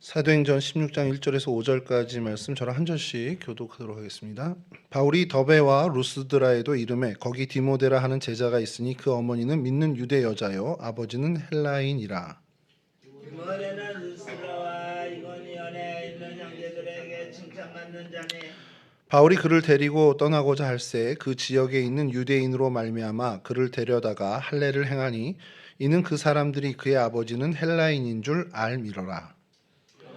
사도행전 16장 1절에서 5절까지 말씀 저랑 한 절씩 교독하도록 하겠습니다. 바울이 더베와 루스드라에도 이르매 거기 디모데라 하는 제자가 있으니 그 어머니는 믿는 유대 여자요 아버지는 헬라인이라. 디모데는 루스드라와 이고니온에 있는 형제들에게 칭찬받는 자니 바울이 그를 데리고 떠나고자 할새 그 지역에 있는 유대인으로 말미암아 그를 데려다가 할례를 행하니 이는 그 사람들이 그의 아버지는 헬라인인 줄 알미러라.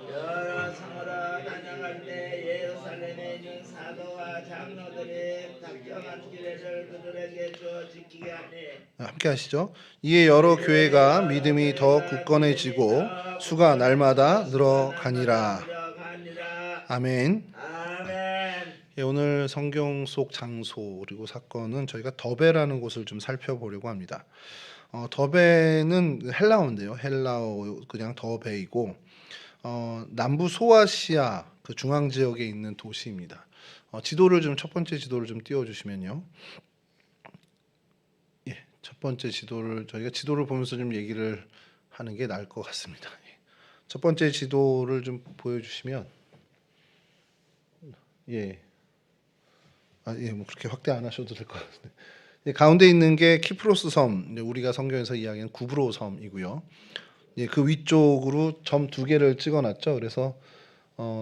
여러 성으로 다녀갈 때 예루살렘에 있는 사도와 장로들이 작정한 규례를 그들에게 주어 지키게 하니 함께 하시죠. 이에 여러 교회가 믿음이 더 굳건해지고 수가 날마다 늘어가니라. 아멘. 아멘. 예, 오늘 성경 속 장소 그리고 사건은 저희가 더베라는 곳을 좀 살펴보려고 합니다. 더베는 헬라어인데요. 헬라어 그냥 더베이고 남부 소아시아 그 중앙 지역에 있는 도시입니다. 지도를 좀 첫 번째 지도를 좀 띄워주시면요. 예, 첫 번째 지도를 저희가 지도를 보면서 좀 얘기를 하는 게 나을 것 같습니다. 첫 번째 지도를 좀 보여주시면 예. 뭐 그렇게 확대 안 하셔도 될 것 같은데. 가운데 있는 게 키프로스 섬, 우리가 성경에서 이야기하는 구브로 섬이고요. 그 위쪽으로 점 두 개를 찍어놨죠. 그래서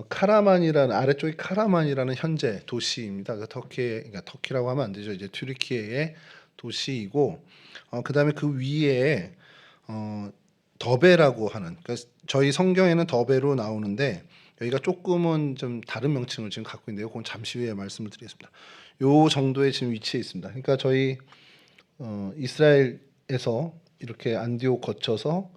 카라만이라는 아래쪽이 카라만이라는 현재 도시입니다. 그러니까 터키라고 하면 안 되죠. 이제 튀르키예의 도시이고, 그다음에 그 위에 더베라고 하는, 그러니까 저희 성경에는 더베로 나오는데 여기가 조금은 좀 다른 명칭을 지금 갖고 있는데요. 그건 잠시 후에 말씀을 드리겠습니다. 요 정도의 지금 위치에 있습니다. 그러니까 저희 이스라엘에서 이렇게 안디옥 거쳐서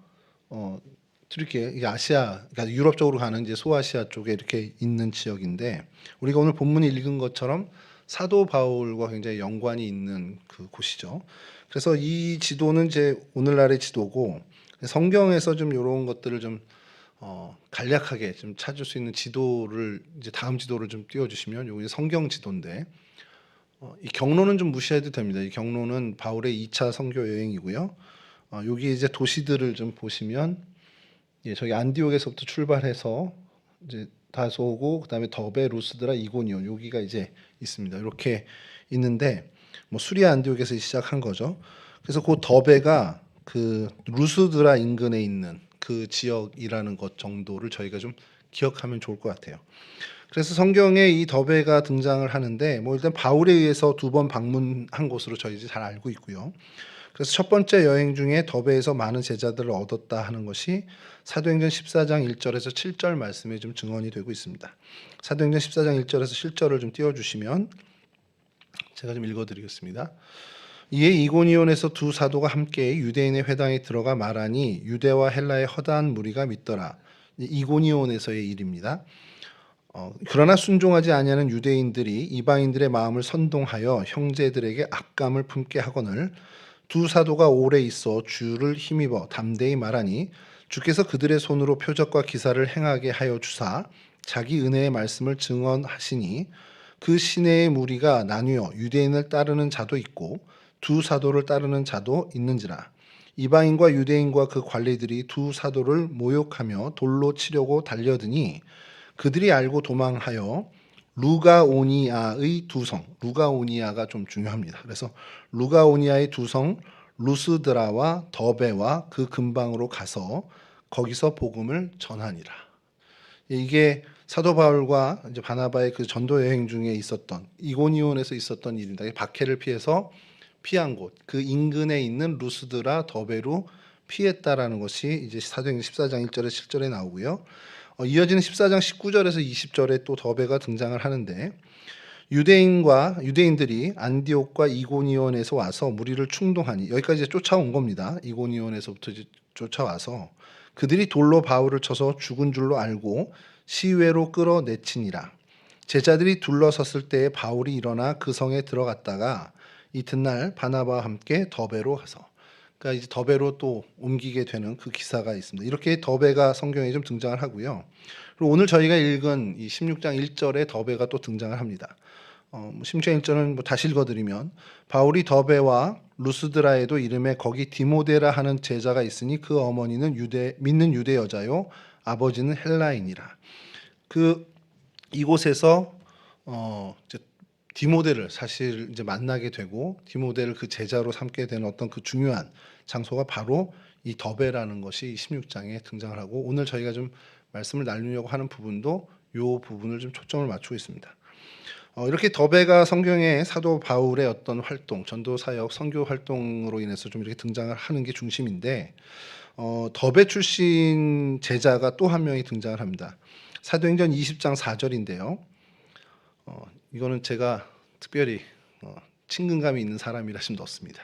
튀르키예, 이게 아시아, 그러니까 유럽 쪽으로 가는 이제 소아시아 쪽에 이렇게 있는 지역인데 우리가 오늘 본문에 읽은 것처럼 사도 바울과 굉장히 연관이 있는 그 곳이죠. 그래서 이 지도는 이제 오늘날의 지도고 성경에서 좀 이런 것들을 좀 간략하게 좀 찾을 수 있는 지도를 이제 다음 지도를 좀 띄워주시면 여기 성경 지도인데 이 경로는 좀 무시해도 됩니다. 이 경로는 바울의 2차 선교 여행이고요. 여기 이제 도시들을 좀 보시면 저기 안디옥에서부터 출발해서 이제 다소고 그다음에 더베, 루스드라, 이고니온 여기가 이제 있습니다. 이렇게 있는데 뭐 수리아 안디옥에서 시작한 거죠. 그래서 그 더베가 그 루스드라 인근에 있는 그 지역이라는 것 정도를 저희가 좀 기억하면 좋을 것 같아요. 그래서 성경에 이 더베가 등장을 하는데 뭐 일단 바울에 의해서 2번 방문한 곳으로 저희 이제 잘 알고 있고요. 그래서 첫 번째 여행 중에 더베에서 많은 제자들을 얻었다 하는 것이 사도행전 14장 1절에서 7절 말씀에 좀 증언이 되고 있습니다. 사도행전 14장 1절에서 7절을 좀 띄워주시면 제가 좀 읽어드리겠습니다. 이에 이고니온에서 두 사도가 함께 유대인의 회당에 들어가 말하니 유대와 헬라의 허다한 무리가 믿더라. 이고니온에서의 일입니다. 그러나 순종하지 아니하는 유대인들이 이방인들의 마음을 선동하여 형제들에게 악감을 품게 하거늘 두 사도가 오래 있어 주를 힘입어 담대히 말하니 주께서 그들의 손으로 표적과 기사를 행하게 하여 주사 자기 은혜의 말씀을 증언하시니 그 시내의 무리가 나뉘어 유대인을 따르는 자도 있고 두 사도를 따르는 자도 있는지라. 이방인과 유대인과 그 관리들이 두 사도를 모욕하며 돌로 치려고 달려드니 그들이 알고 도망하여 루가오니아의 두 성, 루가오니아가 좀 중요합니다. 그래서 루가오니아의 두 성 루스드라와 더베와 그 근방으로 가서 거기서 복음을 전하니라. 이게 사도 바울과 이제 바나바의 그 전도 여행 중에 있었던 이고니온에서 있었던 일입니다. 박해를 피해서 피한 곳, 그 인근에 있는 루스드라 더베로 피했다라는 것이 이제 사도행전 14장 1절에 7절에 나오고요. 이어지는 14장 19절에서 20절에 또 더베가 등장을 하는데 유대인들이 안디옥과 이고니온에서 와서 무리를 충동하니 여기까지 쫓아온 겁니다. 이고니온에서부터 이제 쫓아와서 그들이 돌로 바울을 쳐서 죽은 줄로 알고 시외로 끌어내치니라. 제자들이 둘러섰을 때에 바울이 일어나 그 성에 들어갔다가 이튿날 바나바와 함께 더베로 가서 그러니까 이제 더베로 또 옮기게 되는 그 기사가 있습니다. 이렇게 더베가 성경에 좀 등장을 하고요. 그리고 오늘 저희가 읽은 이 16장 1절에 더베가 또 등장을 합니다. 16장 1절은 뭐 다시 읽어드리면 바울이 더베와 루스드라에도 이름에 거기 디모데라 하는 제자가 있으니 그 어머니는 믿는 유대 여자요 아버지는 헬라인이라. 그 이곳에서 이제 디모데를 사실 이제 만나게 되고 디모데를 그 제자로 삼게 되는 어떤 그 중요한 장소가 바로 이 더베라는 것이 16장에 등장을 하고 오늘 저희가 좀 말씀을 나누려고 하는 부분도 이 부분을 좀 초점을 맞추고 있습니다. 이렇게 더베가 성경에 사도 바울의 어떤 활동, 전도 사역, 선교 활동으로 인해서 좀 이렇게 등장을 하는 게 중심인데 더베 출신 제자가 또 한 명이 등장을 합니다. 사도행전 20장 4절인데요. 이거는 제가 특별히 친근감이 있는 사람이라 좀 넣습니다.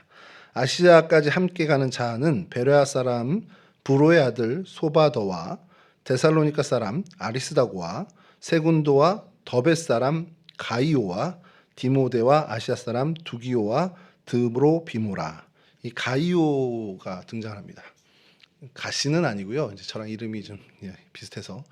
아시아까지 함께 가는 자는 베레아 사람 브로의 아들 소바더와 데살로니가 사람 아리스다고와 세군도와 더베 사람 가이오와 디모데와 아시아 사람 두기오와 드브로비모라. 이 가이오가 등장합니다. 가시는 아니고요. 이제 저랑 이름이 좀 비슷해서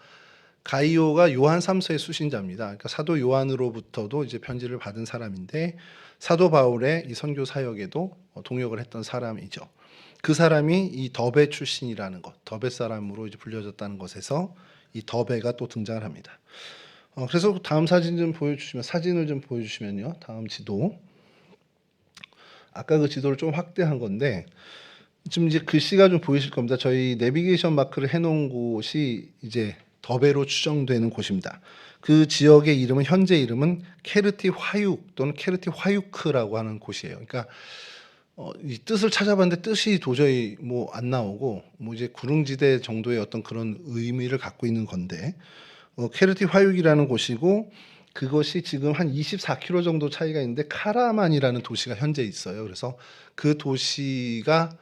가이오가 요한 3서의 수신자입니다. 그러니까 사도 요한으로부터도 이제 편지를 받은 사람인데 사도 바울의 이 선교 사역에도 동역을 했던 사람이죠. 그 사람이 이 더베 출신이라는 것, 더베 사람으로 이제 불려졌다는 것에서 이 더베가 또 등장을 합니다. 그래서 다음 사진을 좀 보여주시면요. 다음 지도. 아까 그 지도를 좀 확대한 건데 지금 이제 글씨가 좀 보이실 겁니다. 저희 내비게이션 마크를 해놓은 곳이 이제 더베로 추정되는 곳입니다. 그 지역의 이름은 현재 이름은 케르티 화육 또는 케르티 화유크라고 하는 곳이에요. 그러니까 이 뜻을 찾아봤는데 뜻이 도저히 뭐 안 나오고 뭐 이제 구릉지대 정도의 어떤 그런 의미를 갖고 있는 건데 케르티 화육이라는 곳이고 그것이 지금 한 24km 정도 차이가 있는데 카라만이라는 도시가 현재 있어요. 그래서 그 도시가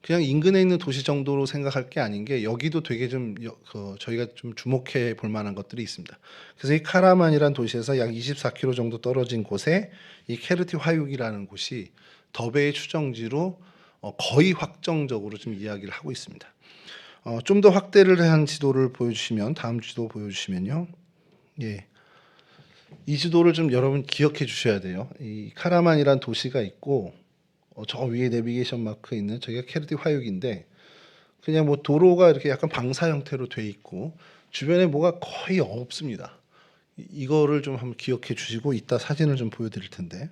그냥 인근에 있는 도시 정도로 생각할 게 아닌 게 여기도 되게 좀 저희가 좀 주목해 볼 만한 것들이 있습니다. 그래서 이 카라만이라는 도시에서 약 24km 정도 떨어진 곳에 이 케르티 화육이라는 곳이 더베의 추정지로 거의 확정적으로 좀 이야기를 하고 있습니다. 좀 더 확대를 한 지도를 보여주시면 다음 지도 보여주시면요. 예. 이 지도를 좀 여러분 기억해 주셔야 돼요. 이 카라만이란 도시가 있고 저 위에 내비게이션 마크 있는 저기가 케르티 화육인데 그냥 뭐 도로가 이렇게 약간 방사 형태로 돼 있고 주변에 뭐가 거의 없습니다. 이거를 좀 한번 기억해 주시고 이따 사진을 좀 보여드릴 텐데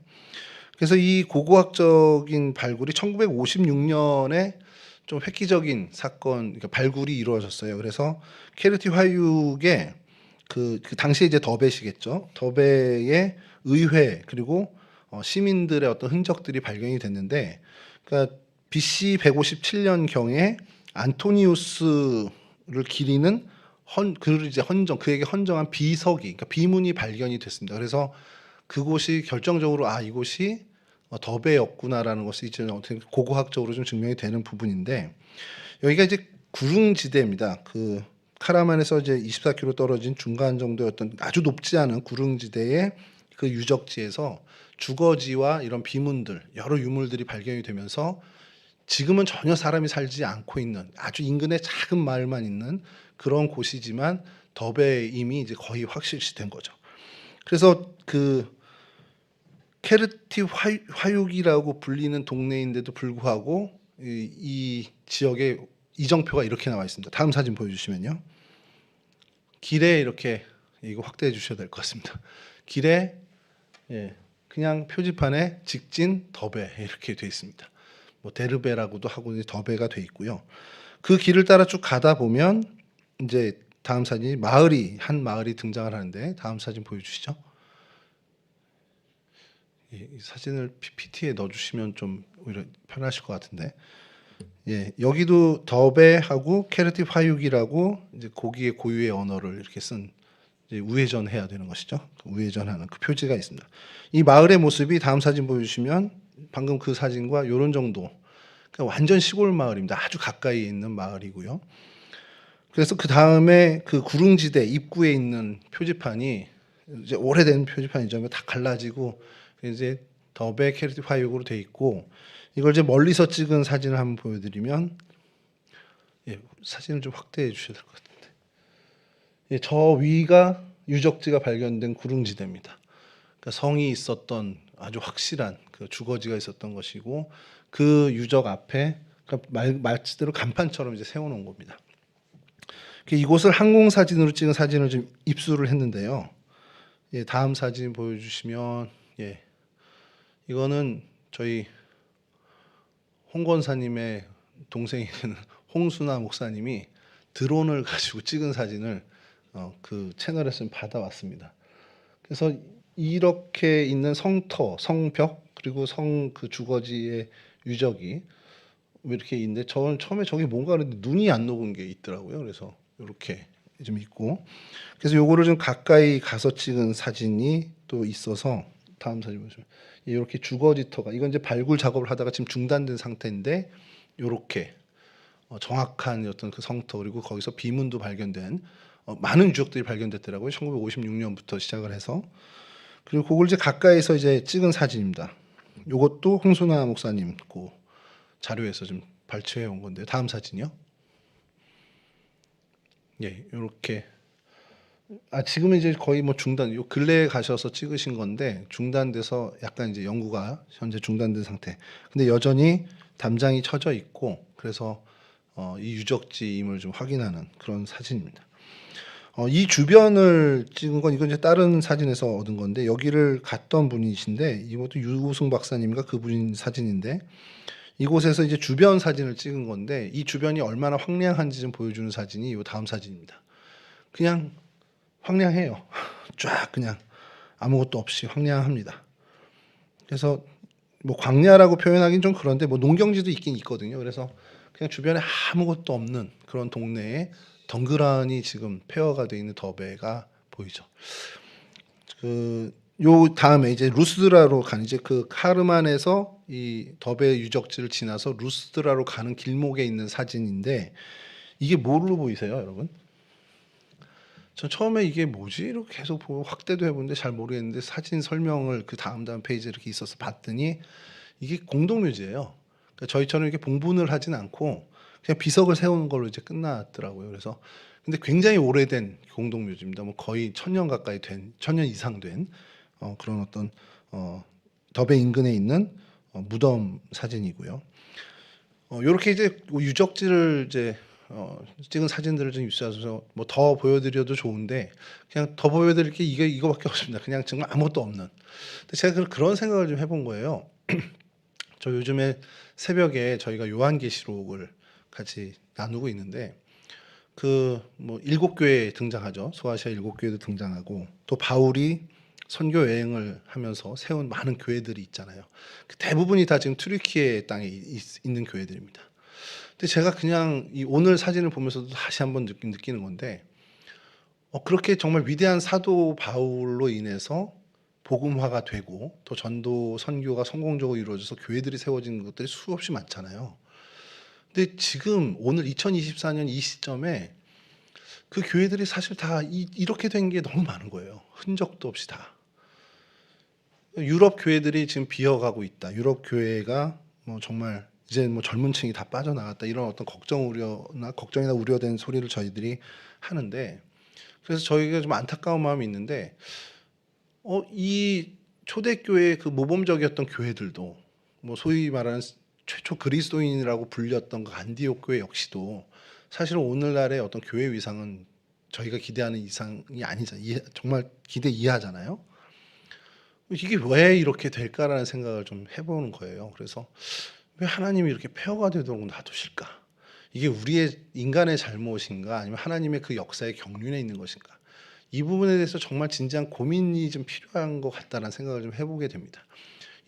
그래서 이 고고학적인 발굴이 1956년에 좀 획기적인 사건, 그러니까 발굴이 이루어졌어요. 그래서 케르티 화육의 그 당시에 이제 더베시겠죠. 더베의 의회 그리고 시민들의 어떤 흔적들이 발견이 됐는데, 그러니까 BC 157년 경에 안토니우스를 기리는 그를 이제 그에게 헌정한 비석이, 그러니까 비문이 발견이 됐습니다. 그래서 그곳이 결정적으로 이곳이 더베였구나라는 것이 이제 어떻게 고고학적으로 좀 증명이 되는 부분인데 여기가 이제 구릉지대입니다. 그 카라만에서 이제 24km 떨어진 중간 정도의 어떤 아주 높지 않은 구릉지대의 그 유적지에서 주거지와 이런 비문들 여러 유물들이 발견이 되면서 지금은 전혀 사람이 살지 않고 있는 아주 인근의 작은 마을만 있는 그런 곳이지만 더베 이미 이제 거의 확실시된 거죠. 그래서 그 케르티 화육이라고 불리는 동네인데도 불구하고 이 지역에 이정표가 이렇게 나와 있습니다. 다음 사진 보여주시면요. 길에 이렇게 이거 확대해 주셔야 될 것 같습니다. 길에 그냥 표지판에 직진 더베 이렇게 돼 있습니다. 뭐 데르베라고도 하고 더베가 돼 있고요. 그 길을 따라 쭉 가다 보면 이제 다음 사진이 한 마을이 등장을 하는데 다음 사진 보여주시죠. 이 사진을 PPT에 넣어주시면 좀 오히려 편하실 것 같은데, 여기도 더베하고 케르티 화육이라고 이제 고기의 고유의 언어를 이렇게 쓴 이제 우회전해야 되는 것이죠. 우회전하는 그 표지가 있습니다. 이 마을의 모습이 다음 사진 보여주시면 방금 그 사진과 이런 정도, 그러니까 완전 시골 마을입니다. 아주 가까이 있는 마을이고요. 그래서 그 다음에 그 구릉지대 입구에 있는 표지판이 이제 오래된 표지판이죠. 다 갈라지고 이제 더베 케르티 화육으로 돼 있고 이걸 이제 멀리서 찍은 사진을 한번 보여드리면 사진을 좀 확대해 주셔야 될 것 같은데 저 위가 유적지가 발견된 구릉지대입니다. 그러니까 성이 있었던 아주 확실한 그 주거지가 있었던 것이고 그 유적 앞에 그러니까 말대로 간판처럼 이제 세워놓은 겁니다. 이곳을 항공 사진으로 찍은 사진을 좀 입수를 했는데요. 예, 다음 사진 보여주시면, 예, 이거는 저희 홍 권사님의 동생이 되는 홍순아 목사님이 드론을 가지고 찍은 사진을 그 채널에서 좀 받아왔습니다. 그래서 이렇게 있는 성터, 성벽 그리고 성 그 주거지의 유적이 이렇게 있는데 저는 처음에 저게 뭔가 그랬는데 눈이 안 녹은 게 있더라고요. 그래서 이렇게 좀 있고 그래서 요거를 좀 가까이 가서 찍은 사진이 또 있어서 다음 사진 보시면 이렇게 주거지터가 이건 이제 발굴 작업을 하다가 지금 중단된 상태인데 이렇게 정확한 어떤 그 성터 그리고 거기서 비문도 발견된 많은 유적들이 발견됐더라고요. 1956년부터 시작을 해서 그리고 그걸 이제 가까이서 이제 찍은 사진입니다. 이것도 홍순아 목사님 그 자료에서 좀 발췌해 온 건데 다음 사진이요. 예, 이렇게 지금은 이제 거의 뭐 중단, 요 근래에 가셔서 찍으신 건데 중단돼서 약간 이제 연구가 현재 중단된 상태. 근데 여전히 담장이 쳐져 있고 그래서 이 유적지임을 좀 확인하는 그런 사진입니다. 이 주변을 찍은 건 이건 이제 다른 사진에서 얻은 건데 여기를 갔던 분이신데 이것도 유우승 박사님과 그분 사진인데 이곳에서 이제 주변 사진을 찍은 건데 이 주변이 얼마나 황량한지 좀 보여주는 사진이 이 다음 사진입니다. 그냥 황량해요. 쫙 그냥 아무것도 없이 황량합니다. 그래서 뭐 광야라고 표현하기는 좀 그런데 뭐 농경지도 있긴 있거든요. 그래서 그냥 주변에 아무것도 없는 그런 동네에 덩그러니 지금 폐허가 돼 있는 더베가 보이죠. 요 다음에 이제 루스드라로 가는 이제 그 카르만에서 이 더베 유적지를 지나서 루스드라로 가는 길목에 있는 사진인데 이게 뭐로 보이세요, 여러분? 전 처음에 이게 뭐지? 이렇게 계속 보고 확대도 해보는데 잘 모르겠는데 사진 설명을 그 다음 페이지에 이렇게 있어서 봤더니 이게 공동묘지예요. 그러니까 저희처럼 이렇게 봉분을 하진 않고 그냥 비석을 세우는 걸로 이제 끝났더라고요. 그래서 근데 굉장히 오래된 공동묘지입니다. 뭐 거의 1000년 가까이 된, 1000년 이상 된 그런 어떤 더베 인근에 있는 무덤 사진이고요. 이렇게 이제 유적지를 이제 찍은 사진들을 좀 입수해서 뭐 더 보여드려도 좋은데 그냥 더 보여드릴 게 이거밖에 없습니다. 그냥 정말 아무것도 없는. 근데 제가 그런 생각을 좀 해본 거예요. 저 요즘에 새벽에 저희가 요한계시록을 같이 나누고 있는데 그 뭐 7교회 등장하죠. 소아시아 7교회도 등장하고 또 바울이 선교 여행을 하면서 세운 많은 교회들이 있잖아요. 그 대부분이 다 지금 튀르키예 땅에 있는 교회들입니다. 근데 제가 그냥 이 오늘 사진을 보면서도 다시 한번 느끼는 건데 그렇게 정말 위대한 사도 바울로 인해서 복음화가 되고 또 전도 선교가 성공적으로 이루어져서 교회들이 세워진 것들이 수없이 많잖아요. 근데 지금 오늘 2024년 이 시점에 그 교회들이 사실 다 이렇게 된 게 너무 많은 거예요. 흔적도 없이 다. 유럽 교회들이 지금 비어가고 있다. 유럽 교회가 뭐 정말 이제 뭐 젊은 층이 다 빠져나갔다. 이런 어떤 걱정이나 우려된 소리를 저희들이 하는데 그래서 저희가 좀 안타까운 마음이 있는데 이 초대교회의 그 모범적이었던 교회들도 뭐 소위 말하는 최초 그리스도인이라고 불렸던 그 안디옥 교회 역시도 사실은 오늘날의 어떤 교회 위상은 저희가 기대하는 이상이 아니잖아요. 정말 기대 이하잖아요. 이게 왜 이렇게 될까라는 생각을 좀 해보는 거예요. 그래서 왜 하나님이 이렇게 폐허가 되도록 놔두실까? 이게 우리의 인간의 잘못인가 아니면 하나님의 그 역사의 경륜에 있는 것인가? 이 부분에 대해서 정말 진지한 고민이 좀 필요한 것 같다는 생각을 좀 해보게 됩니다.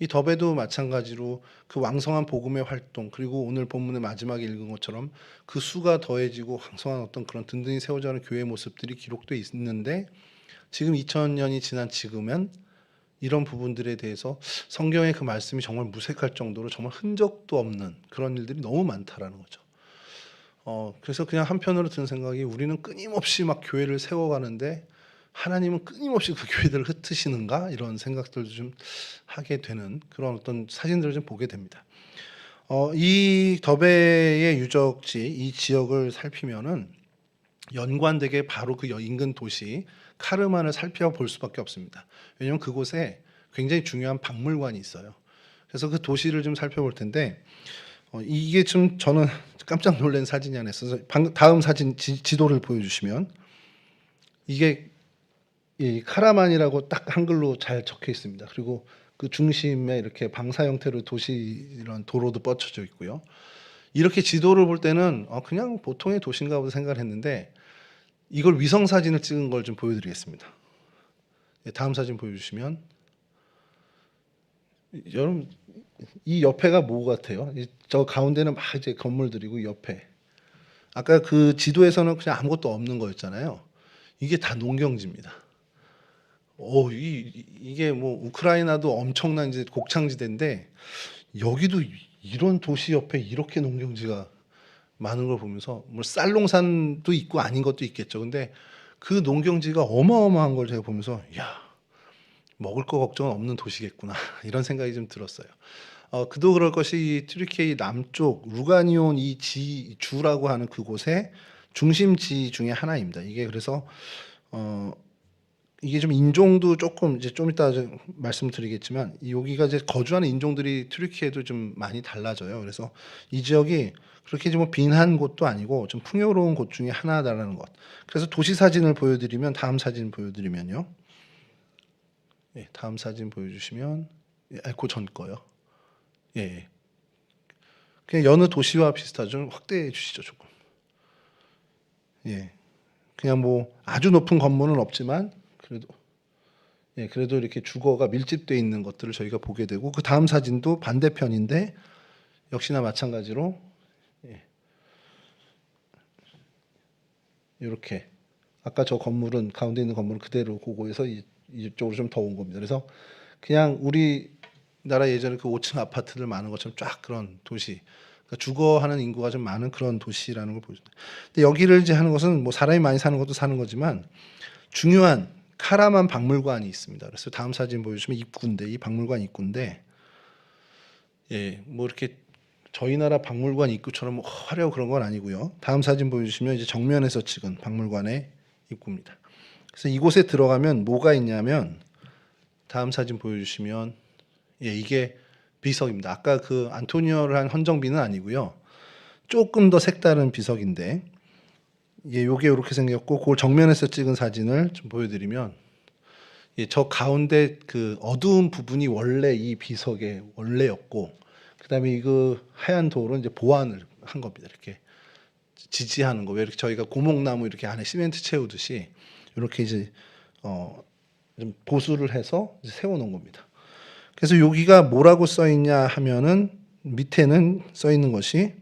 이 더베도 마찬가지로 그 왕성한 복음의 활동 그리고 오늘 본문의 마지막에 읽은 것처럼 그 수가 더해지고 왕성한 어떤 그런 든든히 세워져가는 교회의 모습들이 기록돼 있는데 지금 2000년이 지난 지금은 이런 부분들에 대해서 성경의 그 말씀이 정말 무색할 정도로 정말 흔적도 없는 그런 일들이 너무 많다라는 거죠. 그래서 그냥 한편으로 드는 생각이 우리는 끊임없이 막 교회를 세워가는데 하나님은 끊임없이 그 교회들을 흩으시는가 이런 생각들도 좀 하게 되는 그런 어떤 사진들을 좀 보게 됩니다. 이 더베의 유적지 이 지역을 살피면은 연관되게 바로 그 인근 도시 카르만을 살펴볼 수밖에 없습니다. 왜냐하면 그곳에 굉장히 중요한 박물관이 있어요. 그래서 그 도시를 좀 살펴볼 텐데 이게 좀 저는 깜짝 놀란 사진이 하나 있어서 다음 사진 지도를 보여주시면 이게 이 카라만이라고 딱 한글로 잘 적혀 있습니다. 그리고 그 중심에 이렇게 방사 형태로 도시 이런 도로도 뻗쳐져 있고요. 이렇게 지도를 볼 때는 그냥 보통의 도시인가 보다 생각을 했는데 이걸 위성 사진을 찍은 걸 좀 보여드리겠습니다. 다음 사진 보여주시면 여러분 이 옆에가 뭐 같아요? 저 가운데는 막 이제 건물들이고 옆에 아까 그 지도에서는 그냥 아무것도 없는 거였잖아요. 이게 다 농경지입니다. 이게 뭐 우크라이나도 엄청난 이제 곡창지대인데 여기도 이런 도시 옆에 이렇게 농경지가 많은 걸 보면서 뭐 쌀농산도 있고 아닌 것도 있겠죠. 근데 그 농경지가 어마어마한 걸 제가 보면서 야 먹을 거 걱정은 없는 도시겠구나 이런 생각이 좀 들었어요. 그도 그럴 것이 이 튀르키예 남쪽 루가니온 이 주라고 하는 그곳의 중심지 중에 하나입니다. 이게 그래서 이게 좀 인종도 조금 이제 좀 이따 말씀드리겠지만 여기가 이제 거주하는 인종들이 튀르키예도 좀 많이 달라져요. 그래서 이 지역이 그렇게 좀 빈한 곳도 아니고 좀 풍요로운 곳 중에 하나다라는 것. 그래서 도시 사진을 보여드리면 다음 사진 보여드리면요. 예, 다음 사진 보여주시면 그전 거요. 예. 그냥 여느 도시와 비슷하죠. 좀 확대해 주시죠, 조금. 예. 그냥 뭐 아주 높은 건물은 없지만 그래도 이렇게 주거가 밀집돼 있는 것들을 저희가 보게 되고 그 다음 사진도 반대편인데 역시나 마찬가지로 이렇게 아까 저 건물은 가운데 있는 건물은 그대로 고고해서 이쪽으로 좀 더 온 겁니다. 그래서 그냥 우리나라 예전에 그 5층 아파트들 많은 것처럼 쫙 그런 도시, 그러니까 주거하는 인구가 좀 많은 그런 도시라는 걸 보여줍니다. 근데 여기를 이제 하는 것은 뭐 사람이 많이 사는 것도 사는 거지만 중요한 카라만 박물관이 있습니다. 그래서 다음 사진 보여주시면 입구인데 이 박물관 입구인데 뭐 이렇게 저희 나라 박물관 입구처럼 화려하고 그런 건 아니고요. 다음 사진 보여주시면 이제 정면에서 찍은 박물관의 입구입니다. 그래서 이곳에 들어가면 뭐가 있냐면 다음 사진 보여주시면 이게 비석입니다. 아까 그 안토니오를 한 헌정비는 아니고요. 조금 더 색다른 비석인데 요게 이렇게 생겼고 그걸 정면에서 찍은 사진을 좀 보여드리면 저 가운데 그 어두운 부분이 원래 이 비석의 원래였고 그다음에 이거 하얀 돌은 이제 보완을 한 겁니다. 이렇게 지지하는 거. 왜 이렇게 저희가 고목나무 이렇게 안에 시멘트 채우듯이 이렇게 이제 좀 보수를 해서 이제 세워놓은 겁니다. 그래서 여기가 뭐라고 써 있냐 하면은 밑에는 써 있는 것이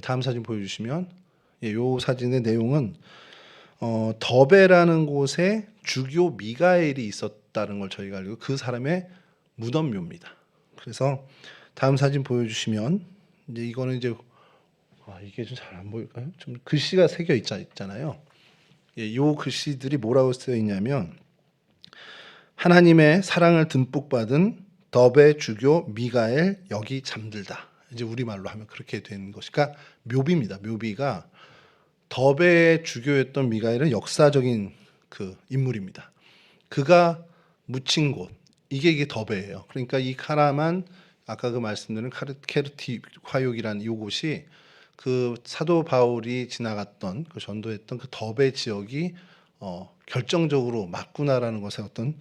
다음 사진 보여주시면 요 사진의 내용은 더베라는 곳에 주교 미가엘이 있었다는 걸 저희가 알고 그 사람의 무덤묘입니다. 그래서 다음 사진 보여주시면 이제 이거는 이제 이게 좀 잘 안 보일까요? 좀 글씨가 새겨 있잖아요. 요 글씨들이 뭐라고 쓰여 있냐면 하나님의 사랑을 듬뿍 받은 더베 주교 미가엘 여기 잠들다. 이제 우리말로 하면 그렇게 된 것이니까 묘비입니다. 묘비가 더베의 주교였던 미가엘은 역사적인 그 인물입니다. 그가 묻힌 곳 이게 더베예요. 그러니까 이 카라만 아까 그 말씀드린 케르티 화욕이란 이 곳이 그 사도 바울이 지나갔던 그 전도했던 그 더베 지역이 결정적으로 맞구나라는 것의 어떤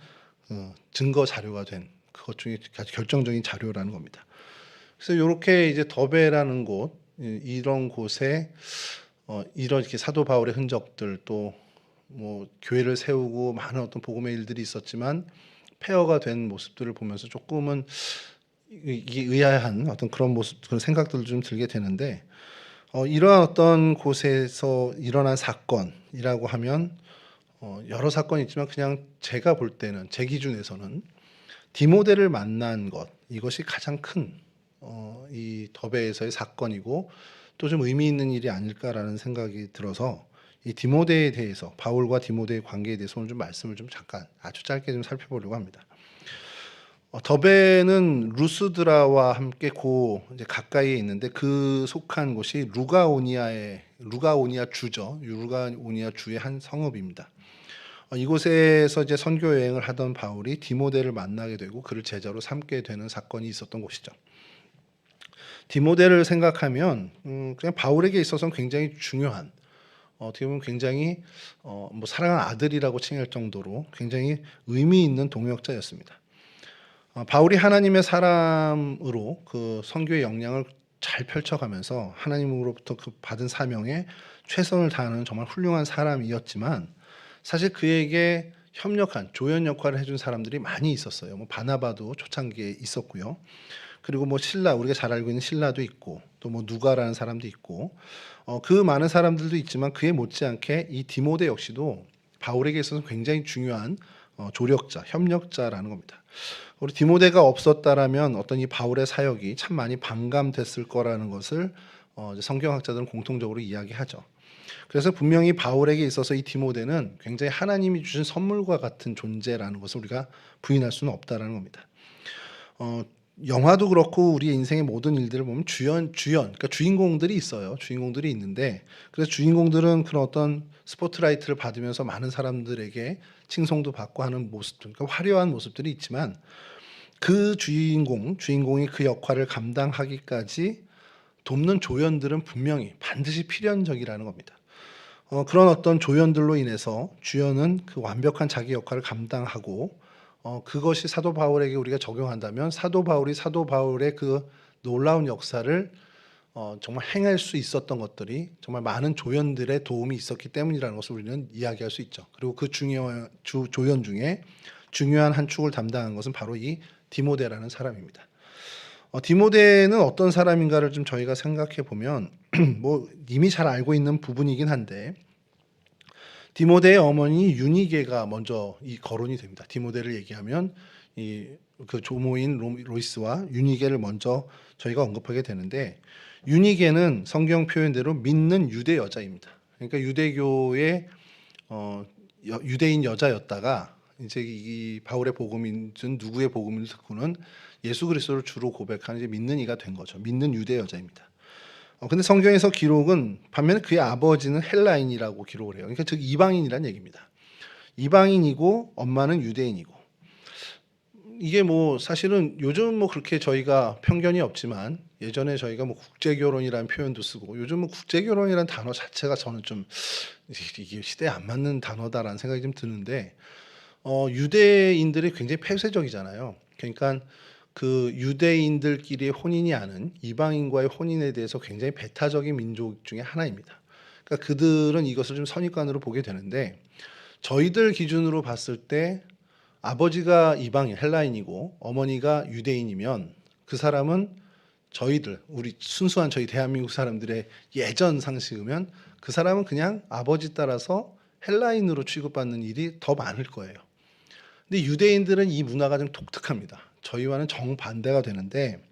증거 자료가 된 그것 중에 아주 결정적인 자료라는 겁니다. 그래서 이렇게 이제 더베라는 곳 이런 곳에 이렇게 사도 바울의 흔적들 또 뭐 교회를 세우고 많은 어떤 복음의 일들이 있었지만 폐허가 된 모습들을 보면서 조금은 이게 의아한 어떤 그런 모습 그런 생각들을 좀 들게 되는데 이러한 어떤 곳에서 일어난 사건이라고 하면 여러 사건이 있지만 그냥 제가 볼 때는 제 기준에서는 디모데를 만난 것 이것이 가장 큰 이 더베에서의 사건이고 또 좀 의미 있는 일이 아닐까라는 생각이 들어서 이 디모데에 대해서 바울과 디모데의 관계에 대해서 오늘 좀 말씀을 좀 잠깐 아주 짧게 좀 살펴보려고 합니다. 더베는 루스드라와 함께 이제 가까이에 있는데 그 속한 곳이 루가오니아 주죠. 루가오니아 주의 한 성읍입니다. 이곳에서 이제 선교 여행을 하던 바울이 디모데를 만나게 되고 그를 제자로 삼게 되는 사건이 있었던 곳이죠. 디모데를 생각하면 그냥 바울에게 있어서는 굉장히 중요한 어떻게 보면 굉장히 뭐 사랑하는 아들이라고 칭할 정도로 굉장히 의미 있는 동역자였습니다. 바울이 하나님의 사람으로 그 선교의 역량을 잘 펼쳐가면서 하나님으로부터 그 받은 사명에 최선을 다하는 정말 훌륭한 사람이었지만 사실 그에게 협력한 조연 역할을 해준 사람들이 많이 있었어요. 뭐 바나바도 초창기에 있었고요. 그리고 뭐 신라 우리가 잘 알고 있는 신라도 있고 또 뭐 누가라는 사람도 있고 그 많은 사람들도 있지만 그에 못지않게 이 디모데 역시도 바울에게 있어서 굉장히 중요한 조력자, 협력자라는 겁니다. 우리 디모데가 없었다라면 어떤 이 바울의 사역이 참 많이 반감됐을 거라는 것을 이제 성경학자들은 공통적으로 이야기하죠. 그래서 분명히 바울에게 있어서 이 디모데는 굉장히 하나님이 주신 선물과 같은 존재라는 것을 우리가 부인할 수는 없다라는 겁니다. 영화도 그렇고 우리의 인생의 모든 일들을 보면 주연, 그러니까 주인공들이 있어요. 주인공들이 있는데 그래서 주인공들은 그런 어떤 스포트라이트를 받으면서 많은 사람들에게 칭송도 받고 하는 모습들, 그러니까 화려한 모습들이 있지만 그 주인공이 그 역할을 감당하기까지 돕는 조연들은 분명히 반드시 필연적이라는 겁니다. 그런 어떤 조연들로 인해서 주연은 그 완벽한 자기 역할을 감당하고 그것이 사도 바울에게 우리가 적용한다면 사도 바울의 그 놀라운 역사를 정말 행할 수 있었던 것들이 정말 많은 조연들의 도움이 있었기 때문이라는 것을 우리는 이야기할 수 있죠. 그리고 그 중요한 조연 중에 중요한 한 축을 담당한 것은 바로 이 디모데라는 사람입니다. 디모데는 어떤 사람인가를 좀 저희가 생각해 보면 뭐 이미 잘 알고 있는 부분이긴 한데 디모데의 어머니 유니게가 먼저 이 거론이 됩니다. 디모데를 얘기하면 이 그 조모인 로이스와 유니게를 먼저 저희가 언급하게 되는데 유니게는 성경 표현대로 믿는 유대 여자입니다. 그러니까 유대교의 유대인 여자였다가 이제 이 바울의 복음인 누구의 복음을 듣고는 예수 그리스도를 주로 고백하는 이제 믿는 이가 된 거죠. 믿는 유대 여자입니다. 근데 성경에서 기록은 반면에 그의 아버지는 헬라인이라고 기록을 해요. 그러니까 즉 이방인이란 얘기입니다. 이방인이고 엄마는 유대인이고 이게 뭐 사실은 요즘 뭐 그렇게 저희가 편견이 없지만 예전에 저희가 뭐 국제결혼이라는 표현도 쓰고 요즘은 뭐 국제결혼이라는 단어 자체가 저는 좀 이게 시대에 안 맞는 단어다라는 생각이 좀 드는데 유대인들이 굉장히 폐쇄적이잖아요. 그러니까 그 유대인들끼리의 혼인이 아닌 이방인과의 혼인에 대해서 굉장히 배타적인 민족 중에 하나입니다. 그러니까 그들은 이것을 좀 선입관으로 보게 되는데 저희들 기준으로 봤을 때 아버지가 이방인 헬라인이고 어머니가 유대인이면 그 사람은 저희들 우리 순수한 저희 대한민국 사람들의 예전 상식이면 그 사람은 그냥 아버지 따라서 헬라인으로 취급받는 일이 더 많을 거예요. 근데 유대인들은 이 문화가 좀 독특합니다. 저희와는 정반대가 되는데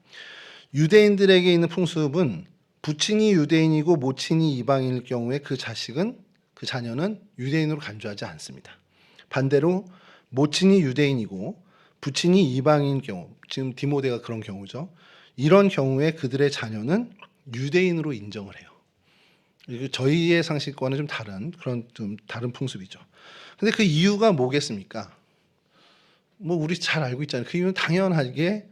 유대인들에게 있는 풍습은 부친이 유대인이고 모친이 이방인일 경우에 그 자녀는 유대인으로 간주하지 않습니다. 반대로 모친이 유대인이고 부친이 이방인일 경우, 지금 디모데가 그런 경우죠. 이런 경우에 그들의 자녀는 유대인으로 인정을 해요. 저희의 상식과는 좀 다른 풍습이죠. 근데 그 이유가 뭐겠습니까? 뭐 우리 잘 알고 있잖아요. 그 이유는 당연하게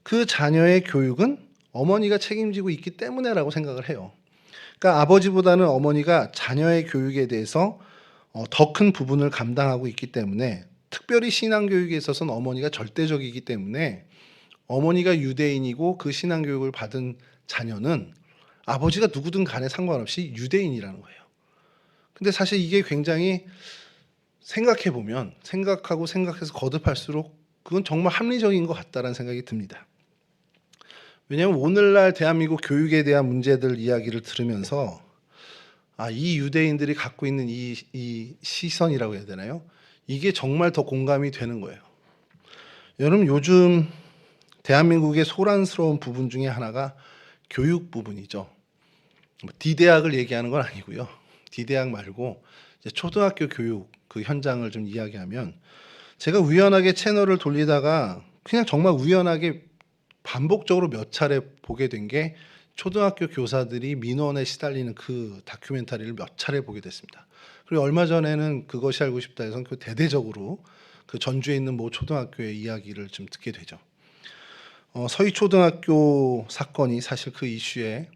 그 자녀의 교육은 어머니가 책임지고 있기 때문에라고 생각을 해요. 그러니까 아버지보다는 어머니가 자녀의 교육에 대해서 더 큰 부분을 감당하고 있기 때문에 특별히 신앙교육에 있어서는 어머니가 절대적이기 때문에 어머니가 유대인이고 그 신앙교육을 받은 자녀는 아버지가 누구든 간에 상관없이 유대인이라는 거예요. 근데 사실 이게 굉장히 생각해서 거듭할수록 그건 정말 합리적인 것 같다라는 생각이 듭니다. 왜냐하면 오늘날 대한민국 교육에 대한 문제들 이야기를 들으면서 이 유대인들이 갖고 있는 이 시선이라고 해야 되나요? 이게 정말 더 공감이 되는 거예요. 여러분 요즘 대한민국의 소란스러운 부분 중에 하나가 교육 부분이죠. D대학을 얘기하는 건 아니고요. D대학 말고 이제 초등학교 교육 그 현장을 좀 이야기하면 제가 우연하게 채널을 돌리다가 그냥 정말 우연하게 반복적으로 몇 차례 보게 된 게 초등학교 교사들이 민원에 시달리는 그 다큐멘터리를 몇 차례 보게 됐습니다. 그리고 얼마 전에는 그것이 알고 싶다 해서 그 대대적으로 그 전주에 있는 모 초등학교의 이야기를 좀 듣게 되죠. 서희초등학교 사건이 사실 그 이슈에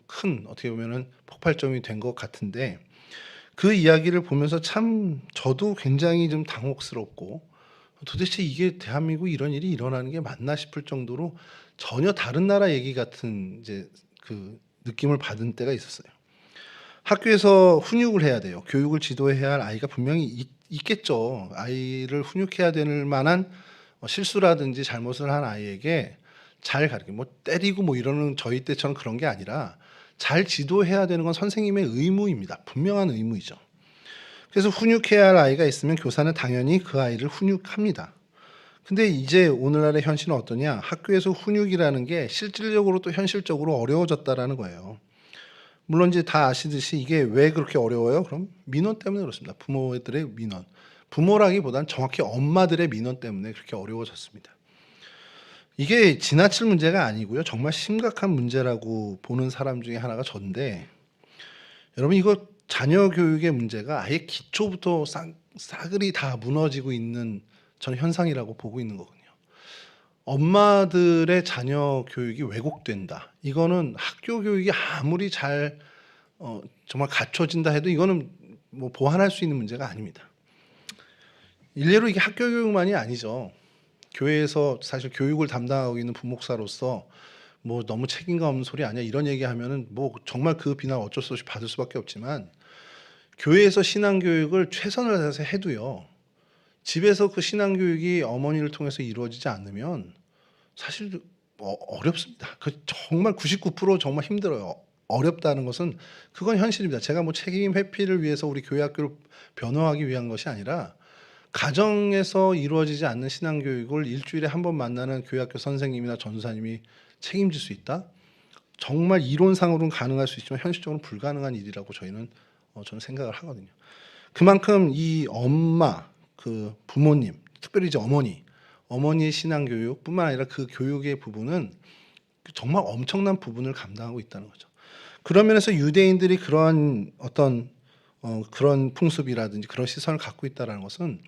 큰 어떻게 보면은 폭발점이 된 것 같은데 그 이야기를 보면서 참 저도 굉장히 좀 당혹스럽고 도대체 이게 대한민국 이런 일이 일어나는 게 맞나 싶을 정도로 전혀 다른 나라 얘기 같은 이제 그 느낌을 받은 때가 있었어요. 학교에서 훈육을 해야 돼요. 교육을 지도해야 할 아이가 분명히 있겠죠. 아이를 훈육해야 될 만한 실수라든지 잘못을 한 아이에게 잘 가르쳐 뭐 때리고 뭐 이러는 저희 때처럼 그런 게 아니라 잘 지도해야 되는 건 선생님의 의무입니다. 분명한 의무이죠. 그래서 훈육해야 할 아이가 있으면 교사는 당연히 그 아이를 훈육합니다. 근데 이제 오늘날의 현실은 어떠냐? 학교에서 훈육이라는 게 실질적으로 또 현실적으로 어려워졌다라는 거예요. 물론 이제 다 아시듯이 이게 왜 그렇게 어려워요? 그럼 민원 때문에 그렇습니다. 부모들의 민원. 부모라기보다는 정확히 엄마들의 민원 때문에 그렇게 어려워졌습니다. 이게 지나칠 문제가 아니고요. 정말 심각한 문제라고 보는 사람 중에 하나가 저인데 여러분 이거 자녀 교육의 문제가 아예 기초부터 싸그리 다 무너지고 있는 저는 현상이라고 보고 있는 거거든요. 엄마들의 자녀 교육이 왜곡된다. 이거는 학교 교육이 아무리 잘 정말 갖춰진다 해도 이거는 뭐 보완할 수 있는 문제가 아닙니다. 일례로 이게 학교 교육만이 아니죠. 교회에서 사실 교육을 담당하고 있는 부목사로서 뭐 너무 책임감 없는 소리 아니야 이런 얘기하면은 뭐 정말 그 비난 어쩔 수 없이 받을 수밖에 없지만 교회에서 신앙 교육을 최선을 다해서 해도요. 집에서 그 신앙 교육이 어머니를 통해서 이루어지지 않으면 사실 어렵습니다. 그 정말 99% 정말 힘들어요. 어렵다는 것은 그건 현실입니다. 제가 뭐 책임 회피를 위해서 우리 교회 학교를 변호하기 위한 것이 아니라 가정에서 이루어지지 않는 신앙 교육을 일주일에 한 번 만나는 교회 학교 선생님이나 전도사님이 책임질 수 있다? 정말 이론상으로는 가능할 수 있지만 현실적으로는 불가능한 일이라고 저는 생각을 하거든요. 그만큼 이 엄마, 그 부모님, 특별히 이제 어머니의 신앙 교육뿐만 아니라 그 교육의 부분은 정말 엄청난 부분을 감당하고 있다는 거죠. 그런 면에서 유대인들이 그러한 어떤 그런 풍습이라든지 그런 시선을 갖고 있다는 것은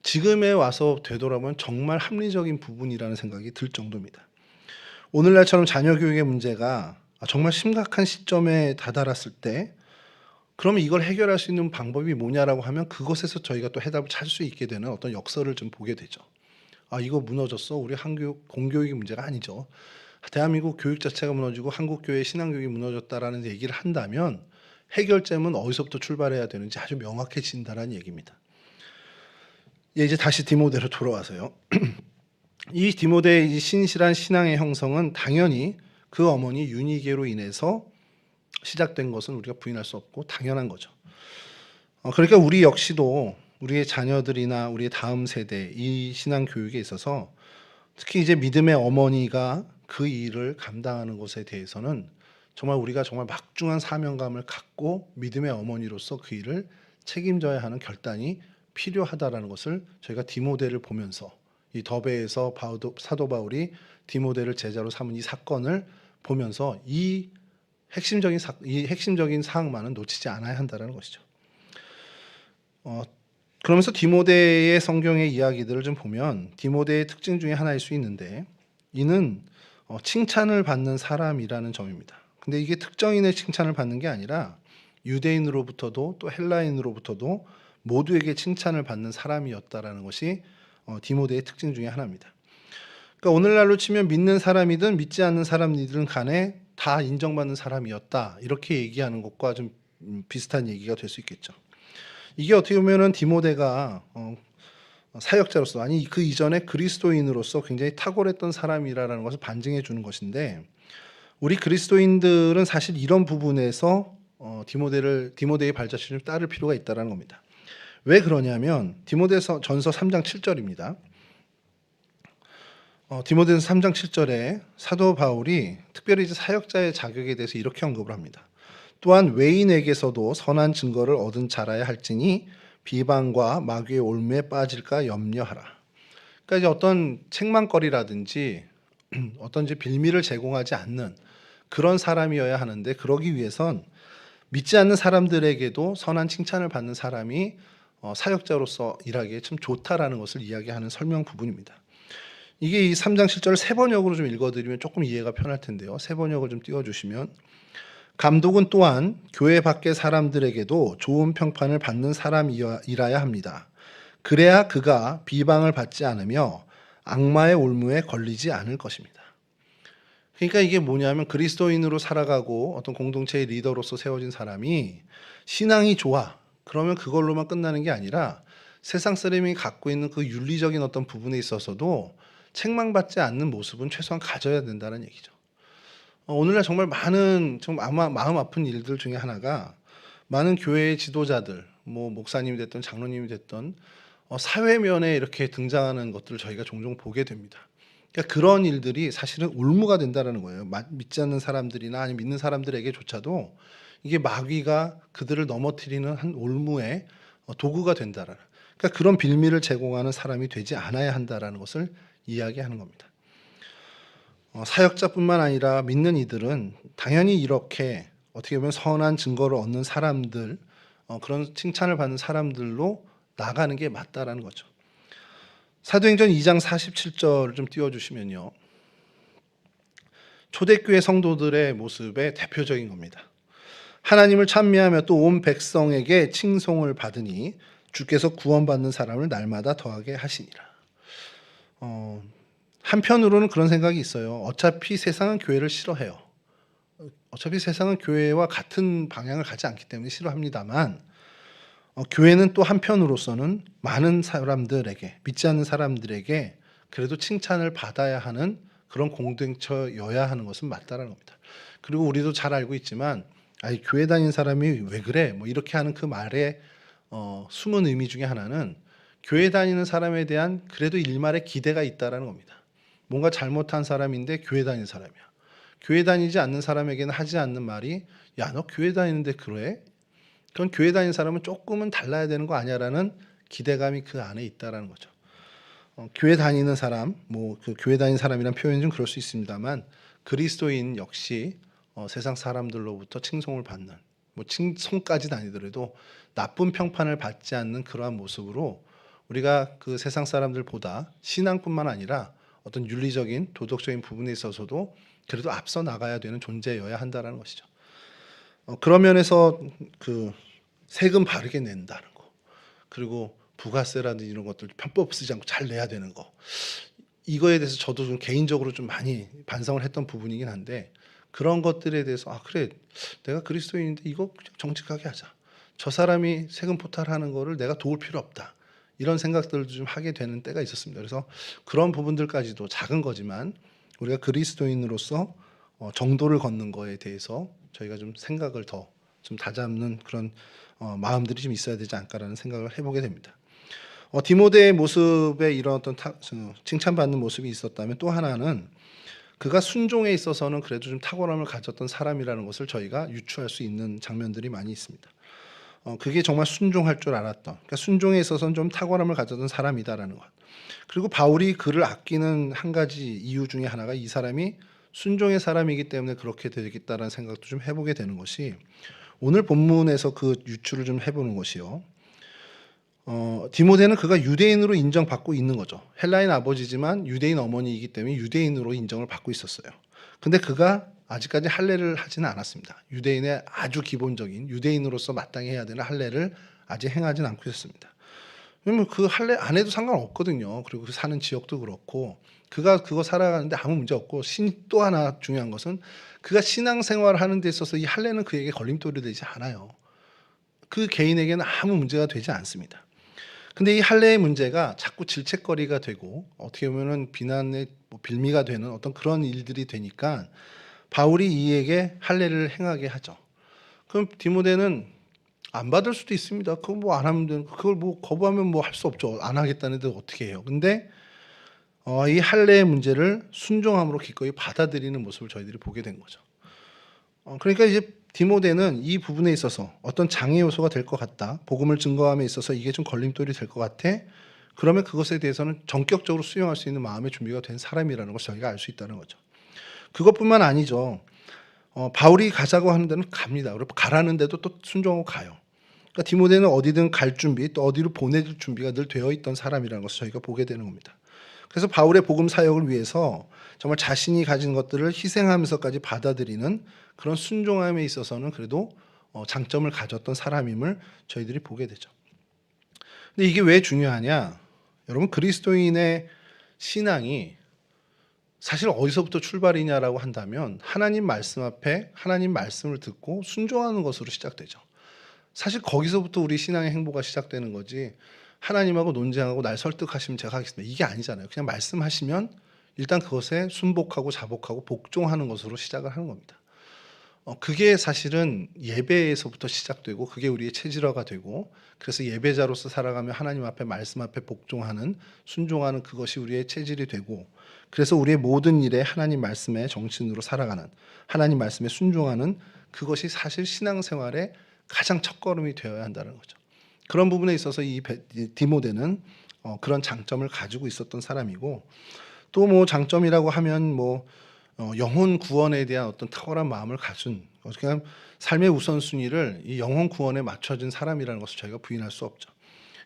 지금에 와서 되돌아보면 정말 합리적인 부분이라는 생각이 들 정도입니다. 오늘날처럼 자녀 교육의 문제가 정말 심각한 시점에 다다랐을 때 그러면 이걸 해결할 수 있는 방법이 뭐냐라고 하면 그것에서 저희가 또 해답을 찾을 수 있게 되는 어떤 역설을 좀 보게 되죠. 이거 무너졌어. 우리 한교육, 공교육의 문제가 아니죠. 대한민국 교육 자체가 무너지고 한국 교회 신앙 교육이 무너졌다라는 얘기를 한다면 해결점은 어디서부터 출발해야 되는지 아주 명확해진다라는 얘기입니다. 이제 다시 디모데로 돌아와서요. 이 디모데의 이 신실한 신앙의 형성은 당연히 그 어머니 유니게로 인해서 시작된 것은 우리가 부인할 수 없고 당연한 거죠. 그러니까 우리 역시도 우리의 자녀들이나 우리의 다음 세대 이 신앙 교육에 있어서 특히 이제 믿음의 어머니가 그 일을 감당하는 것에 대해서는 정말 우리가 정말 막중한 사명감을 갖고 믿음의 어머니로서 그 일을 책임져야 하는 결단이 필요하다라는 것을 저희가 디모데를 보면서 이 더베에서 사도 바울이 디모데를 제자로 삼은 이 사건을 보면서 이 핵심적인 사항만은 놓치지 않아야 한다는 것이죠. 그러면서 디모데의 성경의 이야기들을 좀 보면 디모데의 특징 중에 하나일 수 있는데 이는 칭찬을 받는 사람이라는 점입니다. 근데 이게 특정인의 칭찬을 받는 게 아니라 유대인으로부터도 또 헬라인으로부터도 모두에게 칭찬을 받는 사람이었다라는 것이 디모데의 특징 중에 하나입니다. 그러니까 오늘날로 치면 믿는 사람이든 믿지 않는 사람이든 간에 다 인정받는 사람이었다 이렇게 얘기하는 것과 좀 비슷한 얘기가 될 수 있겠죠. 이게 어떻게 보면은 디모데가 사역자로서 아니 그 이전에 그리스도인으로서 굉장히 탁월했던 사람이라는 것을 반증해 주는 것인데 우리 그리스도인들은 사실 이런 부분에서 디모데의 발자취를 따를 필요가 있다는 겁니다. 왜 그러냐면 디모데전서 3장 7절입니다. 디모데전서 3장 7절에 사도 바울이 특별히 이제 사역자의 자격에 대해서 이렇게 언급을 합니다. 또한 외인에게서도 선한 증거를 얻은 자라야 할지니 비방과 마귀의 올무에 빠질까 염려하라. 그러니까 이제 어떤 책망거리라든지 어떤 이제 빌미를 제공하지 않는 그런 사람이어야 하는데 그러기 위해선 믿지 않는 사람들에게도 선한 칭찬을 받는 사람이 사역자로서 일하기에 참 좋다라는 것을 이야기하는 설명 부분입니다. 이게 이 3장 7절을 세 번역으로 좀 읽어드리면 조금 이해가 편할 텐데요. 세 번역을 좀 띄워주시면, 감독은 또한 교회 밖의 사람들에게도 좋은 평판을 받는 사람이라야 합니다. 그래야 그가 비방을 받지 않으며 악마의 올무에 걸리지 않을 것입니다. 그러니까 이게 뭐냐면, 그리스도인으로 살아가고 어떤 공동체의 리더로서 세워진 사람이 신앙이 좋아, 그러면 그걸로만 끝나는 게 아니라 세상 사람이 갖고 있는 그 윤리적인 어떤 부분에 있어서도 책망받지 않는 모습은 최소한 가져야 된다는 얘기죠. 오늘날 정말 많은 아마 마음 아픈 일들 중에 하나가, 많은 교회의 지도자들, 뭐 목사님이 됐든 장로님이 됐든 사회면에 이렇게 등장하는 것들을 저희가 종종 보게 됩니다. 그러니까 그런 일들이 사실은 올무가 된다라는 거예요. 믿지 않는 사람들이나 아니면 믿는 사람들에게조차도 이게 마귀가 그들을 넘어뜨리는 한 올무의 도구가 된다라는, 그러니까 그런 빌미를 제공하는 사람이 되지 않아야 한다라는 것을 이야기하는 겁니다. 사역자뿐만 아니라 믿는 이들은 당연히 이렇게 어떻게 보면 선한 증거를 얻는 사람들, 그런 칭찬을 받는 사람들로 나가는 게 맞다라는 거죠. 사도행전 2장 47절을 좀 띄워주시면요, 초대교회 성도들의 모습의 대표적인 겁니다. 하나님을 찬미하며 또 온 백성에게 칭송을 받으니 주께서 구원받는 사람을 날마다 더하게 하시니라. 한편으로는 그런 생각이 있어요. 어차피 세상은 교회를 싫어해요. 어차피 세상은 교회와 같은 방향을 가지 않기 때문에 싫어합니다만, 교회는 또 한편으로서는 많은 사람들에게, 믿지 않는 사람들에게 그래도 칭찬을 받아야 하는 그런 공동체여야 하는 것은 맞다라는 겁니다. 그리고 우리도 잘 알고 있지만, 아니, 교회 다니는 사람이 왜 그래? 뭐 이렇게 하는 그 말의 숨은 의미 중에 하나는, 교회 다니는 사람에 대한 그래도 일말의 기대가 있다라는 겁니다. 뭔가 잘못한 사람인데 교회 다니는 사람이야. 교회 다니지 않는 사람에게는 하지 않는 말이, 야, 너 교회 다니는데 그래? 그건 교회 다니는 사람은 조금은 달라야 되는 거 아니야라는 기대감이 그 안에 있다라는 거죠. 교회 다니는 사람, 뭐 그 교회 다니는 사람이란 표현이 좀 그럴 수 있습니다만, 그리스도인 역시 세상 사람들로부터 칭송을 받는, 뭐 칭송까지는 아니더라도 나쁜 평판을 받지 않는 그러한 모습으로 우리가 그 세상 사람들보다 신앙뿐만 아니라 어떤 윤리적인 도덕적인 부분에 있어서도 그래도 앞서 나가야 되는 존재여야 한다라는 것이죠. 그런 면에서 그 세금 바르게 낸다는 거, 그리고 부가세라든지 이런 것들 편법 쓰지 않고 잘 내야 되는 거, 이거에 대해서 저도 좀 개인적으로 좀 많이 반성을 했던 부분이긴 한데, 그런 것들에 대해서 그래, 내가 그리스도인인데 이거 정직하게 하자, 저 사람이 세금 포탈하는 거를 내가 도울 필요 없다, 이런 생각들도 좀 하게 되는 때가 있었습니다. 그래서 그런 부분들까지도 작은 거지만 우리가 그리스도인으로서 정도를 걷는 거에 대해서 저희가 좀 생각을 더 좀 다잡는 그런 마음들이 좀 있어야 되지 않을까라는 생각을 해보게 됩니다. 디모데의 모습에 이런 어떤 칭찬받는 모습이 있었다면, 또 하나는 그가 순종에 있어서는 그래도 좀 탁월함을 가졌던 사람이라는 것을 저희가 유추할 수 있는 장면들이 많이 있습니다. 그게 정말 순종할 줄 알았던, 그러니까 순종에 있어서는 좀 탁월함을 가졌던 사람이다라는 것. 그리고 바울이 그를 아끼는 한 가지 이유 중에 하나가, 이 사람이 순종의 사람이기 때문에 그렇게 되겠다라는 생각도 좀 해보게 되는 것이, 오늘 본문에서 그 유추를 좀 해보는 것이요, 디모데는 그가 유대인으로 인정받고 있는 거죠. 헬라인 아버지지만 유대인 어머니이기 때문에 유대인으로 인정을 받고 있었어요. 근데 그가 아직까지 할례를 하지는 않았습니다. 유대인의 아주 기본적인, 유대인으로서 마땅히 해야 되는 할례를 아직 행하진 않고 있었습니다. 왜냐면 그 할례 안 해도 상관없거든요. 그리고 그 사는 지역도 그렇고, 그가 그거 살아가는데 아무 문제 없고, 또 하나 중요한 것은 그가 신앙생활을 하는 데 있어서 이 할례는 그에게 걸림돌이 되지 않아요. 그 개인에게는 아무 문제가 되지 않습니다. 근데 이 할례의 문제가 자꾸 질책거리가 되고 어떻게 보면은 비난의 빌미가 되는 어떤 그런 일들이 되니까 바울이 이에게 할례를 행하게 하죠. 그럼 디모데는 안 받을 수도 있습니다. 그거 뭐 안 하면 되는, 그걸 뭐 거부하면 뭐 할 수 없죠. 안 하겠다는데 어떻게 해요? 근데 이 할례의 문제를 순종함으로 기꺼이 받아들이는 모습을 저희들이 보게 된 거죠. 그러니까 이제 디모데는 이 부분에 있어서 어떤 장애 요소가 될 것 같다, 복음을 증거함에 있어서 이게 좀 걸림돌이 될 것 같아, 그러면 그것에 대해서는 전격적으로 수용할 수 있는 마음의 준비가 된 사람이라는 것을 저희가 알 수 있다는 거죠. 그것뿐만 아니죠. 바울이 가자고 하는 데는 갑니다. 그리고 가라는 데도 또 순종하고 가요. 그러니까 디모데는 어디든 갈 준비, 또 어디로 보내줄 준비가 늘 되어 있던 사람이라는 것을 저희가 보게 되는 겁니다. 그래서 바울의 복음 사역을 위해서 정말 자신이 가진 것들을 희생하면서까지 받아들이는 그런 순종함에 있어서는 그래도 장점을 가졌던 사람임을 저희들이 보게 되죠. 근데 이게 왜 중요하냐? 여러분, 그리스도인의 신앙이 사실 어디서부터 출발이냐라고 한다면 하나님 말씀 앞에 하나님 말씀을 듣고 순종하는 것으로 시작되죠. 사실 거기서부터 우리 신앙의 행보가 시작되는 거지, 하나님하고 논쟁하고 날 설득하시면 제가 하겠습니다, 이게 아니잖아요. 그냥 말씀하시면 일단 그것에 순복하고 자복하고 복종하는 것으로 시작을 하는 겁니다. 그게 사실은 예배에서부터 시작되고 그게 우리의 체질화가 되고, 그래서 예배자로서 살아가며 하나님 앞에 말씀 앞에 복종하는 순종하는 그것이 우리의 체질이 되고, 그래서 우리의 모든 일에 하나님 말씀의 정신으로 살아가는, 하나님 말씀에 순종하는 그것이 사실 신앙생활의 가장 첫걸음이 되어야 한다는 거죠. 그런 부분에 있어서 이 디모데는 그런 장점을 가지고 있었던 사람이고, 또 뭐 장점이라고 하면 영혼 구원에 대한 어떤 탁월한 마음을 가진, 그냥 삶의 우선순위를 이 영혼 구원에 맞춰진 사람이라는 것을 저희가 부인할 수 없죠.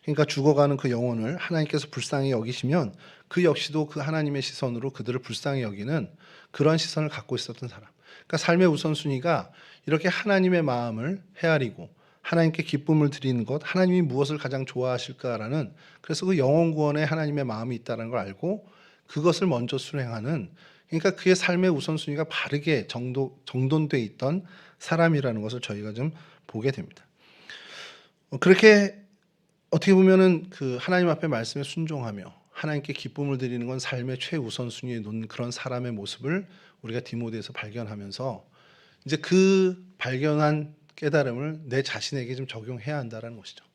그러니까 죽어가는 그 영혼을 하나님께서 불쌍히 여기시면 그 역시도 그 하나님의 시선으로 그들을 불쌍히 여기는 그런 시선을 갖고 있었던 사람. 그러니까 삶의 우선순위가 이렇게 하나님의 마음을 헤아리고 하나님께 기쁨을 드리는 것, 하나님이 무엇을 가장 좋아하실까라는, 그래서 그 영혼 구원에 하나님의 마음이 있다는 걸 알고 그것을 먼저 수행하는, 그러니까 그의 삶의 우선순위가 바르게 정돈돼 있던 사람이라는 것을 저희가 좀 보게 됩니다. 그렇게 어떻게 보면은 그 하나님 앞에 말씀에 순종하며 하나님께 기쁨을 드리는 건 삶의 최우선순위에 놓는 그런 사람의 모습을 우리가 디모데에서 발견하면서 이제 그 발견한 깨달음을 내 자신에게 좀 적용해야 한다는 것이죠.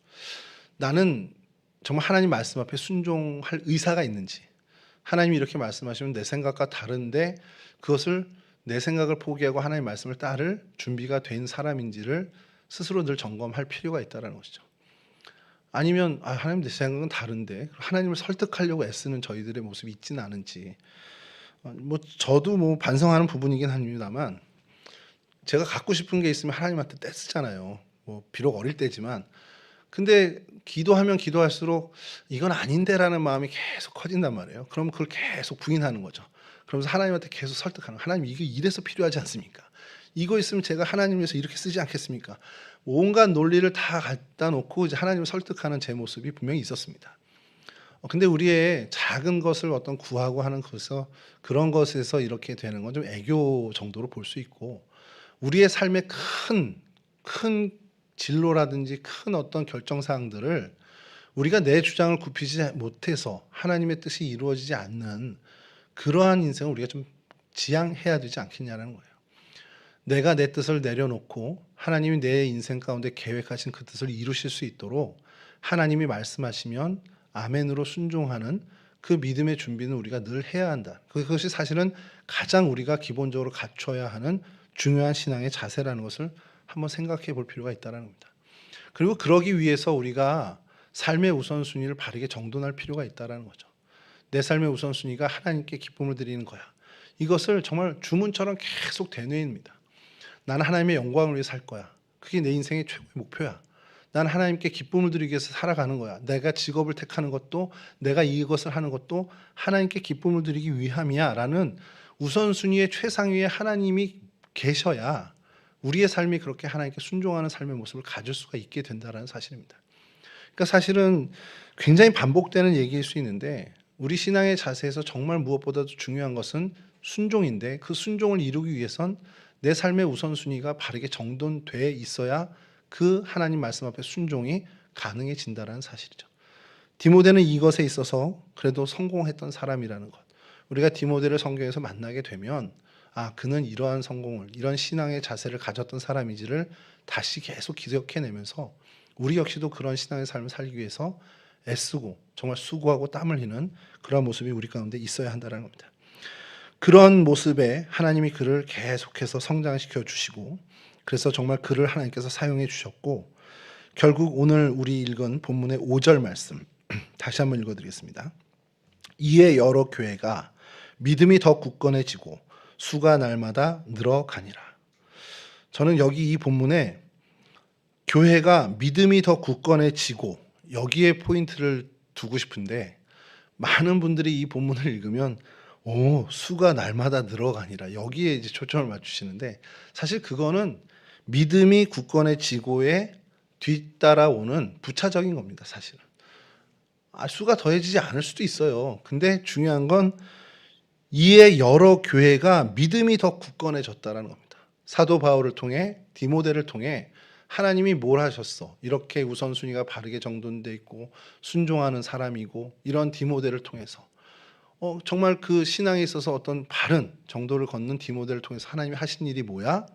나는 정말 하나님 말씀 앞에 순종할 의사가 있는지, 하나님이 이렇게 말씀하시면 내 생각과 다른데 그것을 내 생각을 포기하고 하나님 말씀을 따를 준비가 된 사람인지를 스스로 늘 점검할 필요가 있다는 것이죠. 아니면 하나님 내 생각은 다른데 하나님을 설득하려고 애쓰는 저희들의 모습이 있지는 않은지, 저도 반성하는 부분이긴 합니다만, 제가 갖고 싶은 게 있으면 하나님한테 떼쓰잖아요. 비록 어릴 때지만. 근데 기도하면 기도할수록 이건 아닌데라는 마음이 계속 커진단 말이에요. 그럼 그걸 계속 부인하는 거죠. 그러면서 하나님한테 계속 설득하는, 하나님 이거 이래서 필요하지 않습니까? 이거 있으면 제가 하나님 위해서 이렇게 쓰지 않겠습니까? 온갖 논리를 다 갖다 놓고 이제 하나님을 설득하는 제 모습이 분명히 있었습니다. 근데 우리의 작은 것을 어떤 구하고 하는 것에서, 그런 것에서 이렇게 되는 건 좀 애교 정도로 볼 수 있고, 우리의 삶의 큰 진로라든지 큰 어떤 결정사항들을 우리가 내 주장을 굽히지 못해서 하나님의 뜻이 이루어지지 않는 그러한 인생을 우리가 좀 지향해야 되지 않겠냐는 거예요. 내가 내 뜻을 내려놓고 하나님이 내 인생 가운데 계획하신 그 뜻을 이루실 수 있도록 하나님이 말씀하시면 아멘으로 순종하는 그 믿음의 준비는 우리가 늘 해야 한다. 그것이 사실은 가장 우리가 기본적으로 갖춰야 하는 중요한 신앙의 자세라는 것을 한번 생각해 볼 필요가 있다는 겁니다. 그리고 그러기 위해서 우리가 삶의 우선순위를 바르게 정돈할 필요가 있다는 거죠. 내 삶의 우선순위가 하나님께 기쁨을 드리는 거야. 이것을 정말 주문처럼 계속 되뇌입니다. 나는 하나님의 영광을 위해 살 거야. 그게 내 인생의 최고의 목표야. 나는 하나님께 기쁨을 드리기 위해서 살아가는 거야. 내가 직업을 택하는 것도, 내가 이것을 하는 것도 하나님께 기쁨을 드리기 위함이야 라는 우선순위의 최상위에 하나님이 계셔야 우리의 삶이 그렇게 하나님께 순종하는 삶의 모습을 가질 수가 있게 된다는 사실입니다. 그러니까 사실은 굉장히 반복되는 얘기일 수 있는데, 우리 신앙의 자세에서 정말 무엇보다도 중요한 것은 순종인데, 그 순종을 이루기 위해선 내 삶의 우선순위가 바르게 정돈돼 있어야 그 하나님 말씀 앞에 순종이 가능해진다는 사실이죠. 디모데는 이것에 있어서 그래도 성공했던 사람이라는 것, 우리가 디모데를 성경에서 만나게 되면 그는 이러한 성공을, 이런 신앙의 자세를 가졌던 사람인지를 다시 계속 기억해내면서 우리 역시도 그런 신앙의 삶을 살기 위해서 애쓰고 정말 수고하고 땀을 흘리는 그런 모습이 우리 가운데 있어야 한다는 겁니다. 그런 모습에 하나님이 그를 계속해서 성장시켜 주시고, 그래서 정말 그를 하나님께서 사용해 주셨고, 결국 오늘 우리 읽은 본문의 5절 말씀 다시 한번 읽어드리겠습니다. 이에 여러 교회가 믿음이 더 굳건해지고 수가 날마다 늘어가니라. 저는 여기 이 본문에 교회가 믿음이 더 굳건해지고, 여기에 포인트를 두고 싶은데, 많은 분들이 이 본문을 읽으면 수가 날마다 늘어가니라 여기에 이제 초점을 맞추시는데 사실 그거는 믿음이 굳건해지고에 뒤따라오는 부차적인 겁니다. 사실은. 수가 더해지지 않을 수도 있어요. 근데 중요한 건 이에 여러 교회가 믿음이 더 굳건해졌다라는 겁니다. 사도 바울을 통해 디모데를 통해 하나님이 뭘 하셨어? 이렇게 우선순위가 바르게 정돈돼 있고 순종하는 사람이고 이런 디모데를 통해서 정말 그 신앙에 있어서 어떤 바른 정도를 걷는 디모데를 통해서 하나님이 하신 일이 뭐야?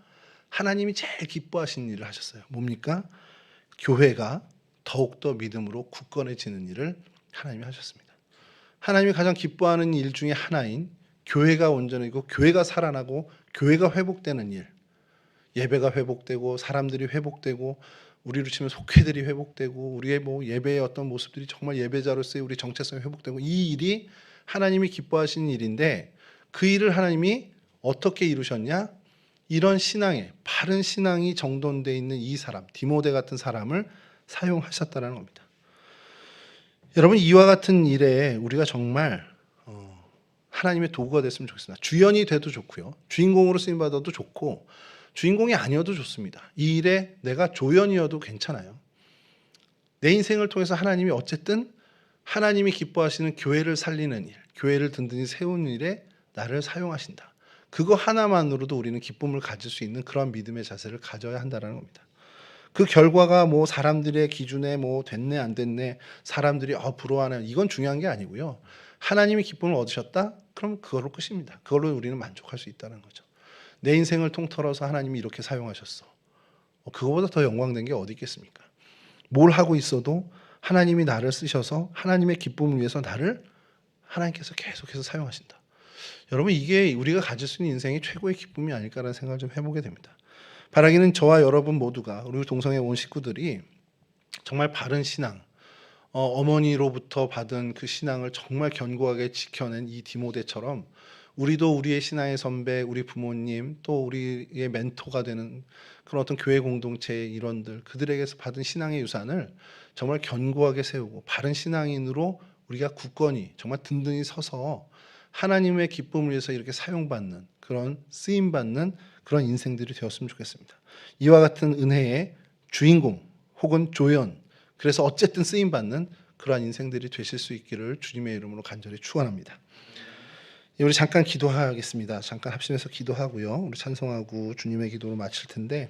하나님이 제일 기뻐하신 일을 하셨어요. 뭡니까? 교회가 더욱더 믿음으로 굳건해지는 일을 하나님이 하셨습니다. 하나님이 가장 기뻐하는 일 중에 하나인 교회가 온전해지고 교회가 살아나고 교회가 회복되는 일, 예배가 회복되고 사람들이 회복되고 우리로 치면 속회들이 회복되고 우리의 예배의 어떤 모습들이 정말 예배자로서의 우리 정체성이 회복되고 이 일이 하나님이 기뻐하시는 일인데 그 일을 하나님이 어떻게 이루셨냐? 이런 신앙에 바른 신앙이 정돈되어 있는 이 사람 디모데 같은 사람을 사용하셨다는 겁니다. 여러분 이와 같은 일에 우리가 정말 하나님의 도구가 됐으면 좋겠습니다. 주연이 돼도 좋고요. 주인공으로 쓰임받아도 좋고 주인공이 아니어도 좋습니다. 이 일에 내가 조연이어도 괜찮아요. 내 인생을 통해서 하나님이 어쨌든 하나님이 기뻐하시는 교회를 살리는 일, 교회를 든든히 세우는 일에 나를 사용하신다. 그거 하나만으로도 우리는 기쁨을 가질 수 있는 그런 믿음의 자세를 가져야 한다는 겁니다. 그 결과가 사람들의 기준에 됐네 안 됐네 사람들이 부러워하는 이건 중요한 게 아니고요. 하나님이 기쁨을 얻으셨다? 그럼 그걸로 끝입니다. 그걸로 우리는 만족할 수 있다는 거죠. 내 인생을 통틀어서 하나님이 이렇게 사용하셨어. 그거보다 더 영광된 게 어디 있겠습니까? 뭘 하고 있어도 하나님이 나를 쓰셔서 하나님의 기쁨을 위해서 나를 하나님께서 계속해서 사용하신다. 여러분 이게 우리가 가질 수 있는 인생의 최고의 기쁨이 아닐까라는 생각을 좀 해보게 됩니다. 바라기는 저와 여러분 모두가 우리 동성애 온 식구들이 정말 바른 신앙, 어머니로부터 받은 그 신앙을 정말 견고하게 지켜낸 이 디모데처럼 우리도 우리의 신앙의 선배, 우리 부모님, 또 우리의 멘토가 되는 그런 어떤 교회 공동체의 일원들, 그들에게서 받은 신앙의 유산을 정말 견고하게 세우고 바른 신앙인으로 우리가 굳건히 정말 든든히 서서 하나님의 기쁨을 위해서 이렇게 사용받는 그런 쓰임받는 그런 인생들이 되었으면 좋겠습니다. 이와 같은 은혜의 주인공 혹은 조연, 그래서 어쨌든 쓰임받는 그러한 인생들이 되실 수 있기를 주님의 이름으로 간절히 축원합니다. 우리 잠깐 기도하겠습니다. 잠깐 합심해서 기도하고요. 우리 찬송하고 주님의 기도로 마칠 텐데